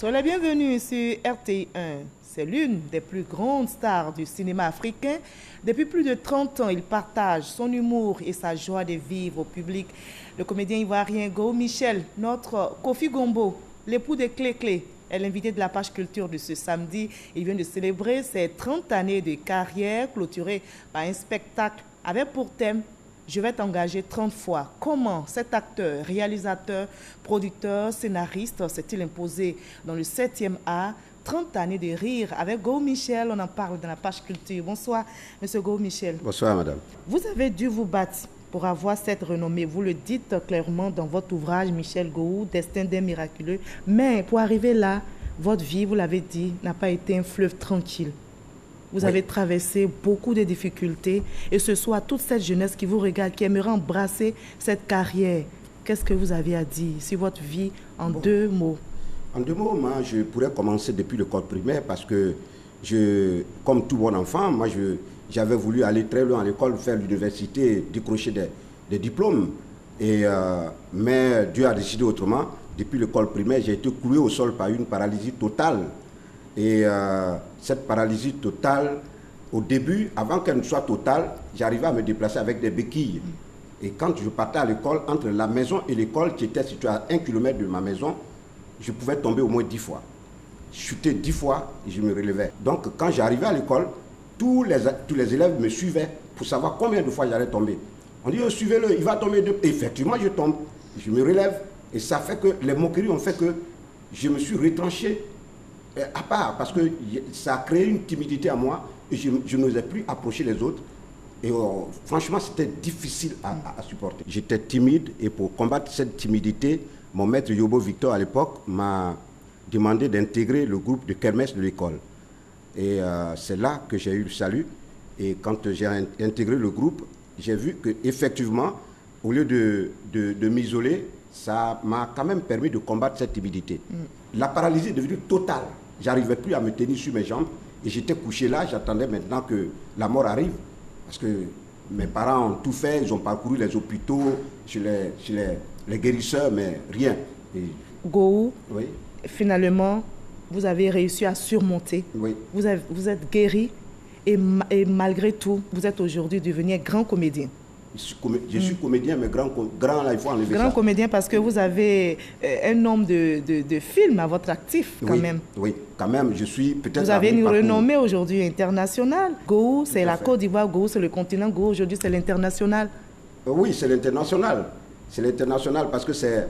Soyez les bienvenus sur RTI1. C'est l'une des plus grandes stars du cinéma africain. Depuis plus de 30 ans, il partage son humour et sa joie de vivre au public. Le comédien ivoirien Go Michel, notre Kofi Gombo, l'époux de Clé-Clé, est l'invité de la page culture de ce samedi. Il vient de célébrer ses 30 années de carrière clôturée par un spectacle avec pour thème « Je vais t'engager 30 fois ». Comment cet acteur, réalisateur, producteur, scénariste s'est-il imposé dans le 7e art? 30 années de rire avec Go Michel, on en parle dans la page culture. Bonsoir, monsieur Go Michel. Bonsoir, madame. Vous avez dû vous battre pour avoir cette renommée. Vous le dites clairement dans votre ouvrage, Michel Go, Destin d'un miraculeux. Mais pour arriver là, votre vie, vous l'avez dit, n'a pas été un fleuve tranquille. Vous avez traversé beaucoup de difficultés. Et ce soir, toute cette jeunesse qui vous regarde, qui aimerait embrasser cette carrière, qu'est-ce que vous avez à dire sur votre vie en deux mots? En deux mots, moi, je pourrais commencer depuis l'école primaire parce que, comme tout bon enfant, moi, j'avais voulu aller très loin à l'école, faire l'université, décrocher des diplômes. Mais Dieu a décidé autrement. Depuis l'école primaire, j'ai été cloué au sol par une paralysie totale. Et cette paralysie totale, au début, avant qu'elle ne soit totale, j'arrivais à me déplacer avec des béquilles. Et quand je partais à l'école, entre la maison et l'école, qui était située à 1 km de ma maison, je pouvais tomber au moins 10 fois. Je chutais 10 fois et je me relevais. Donc quand j'arrivais à l'école, tous les élèves me suivaient pour savoir combien de fois j'allais tomber. On dit, suivez-le, il va tomber. Et effectivement, je tombe. Je me relève. Et ça fait que les moqueries ont fait que je me suis retranché à part. Parce que ça a créé une timidité à moi. Et je n'osais plus approcher les autres. Et franchement, c'était difficile à supporter. J'étais timide et pour combattre cette timidité, mon maître Yobo Victor, à l'époque, m'a demandé d'intégrer le groupe de kermesse de l'école. Et c'est là que j'ai eu le salut. Et quand j'ai intégré le groupe, j'ai vu qu'effectivement, au lieu de m'isoler, ça m'a quand même permis de combattre cette timidité. La paralysie est devenue totale. Je n'arrivais plus à me tenir sur mes jambes. Et j'étais couché là, j'attendais maintenant que la mort arrive. Parce que mes parents ont tout fait, ils ont parcouru les hôpitaux, chez les guérisseurs, mais rien. Go, oui. Finalement, vous avez réussi à surmonter. Oui. Vous êtes guéri et malgré tout, vous êtes aujourd'hui devenu un grand comédien. Je suis comédien, mais grand là, il faut enlever ça. Grand comédien parce que vous avez un nombre de films à votre actif, quand même. Oui, quand même, je suis peut-être... Vous avez une renommée aujourd'hui internationale. Go, c'est la Côte d'Ivoire, Go, c'est le continent, Go, aujourd'hui, c'est l'international. Oui, c'est l'international. C'est l'international parce que c'est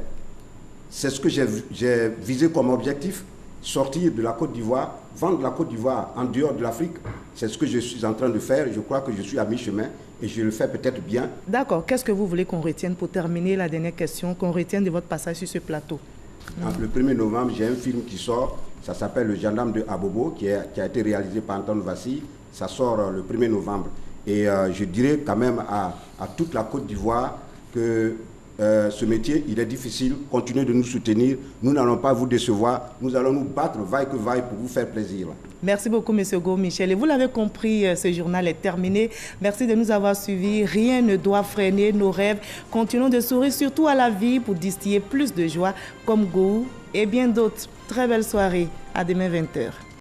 ce que j'ai visé comme objectif, sortir de la Côte d'Ivoire, vendre la Côte d'Ivoire en dehors de l'Afrique. C'est ce que je suis en train de faire. Je crois que je suis à mi-chemin et je le fais peut-être bien. D'accord. Qu'est-ce que vous voulez qu'on retienne pour terminer la dernière question, qu'on retienne de votre passage sur ce plateau? Le 1er novembre, j'ai un film qui sort. Ça s'appelle Le gendarme de Abobo, qui a été réalisé par Antoine Vassi. Ça sort le 1er novembre. Et je dirais quand même à toute la Côte d'Ivoire que ce métier, il est difficile. Continuez de nous soutenir. Nous n'allons pas vous décevoir. Nous allons nous battre, vaille que vaille, pour vous faire plaisir. Merci beaucoup, M. Go Michel. Et vous l'avez compris, ce journal est terminé. Merci de nous avoir suivis. Rien ne doit freiner nos rêves. Continuons de sourire, surtout à la vie, pour distiller plus de joie, comme Go et bien d'autres. Très belle soirée. À demain 20h.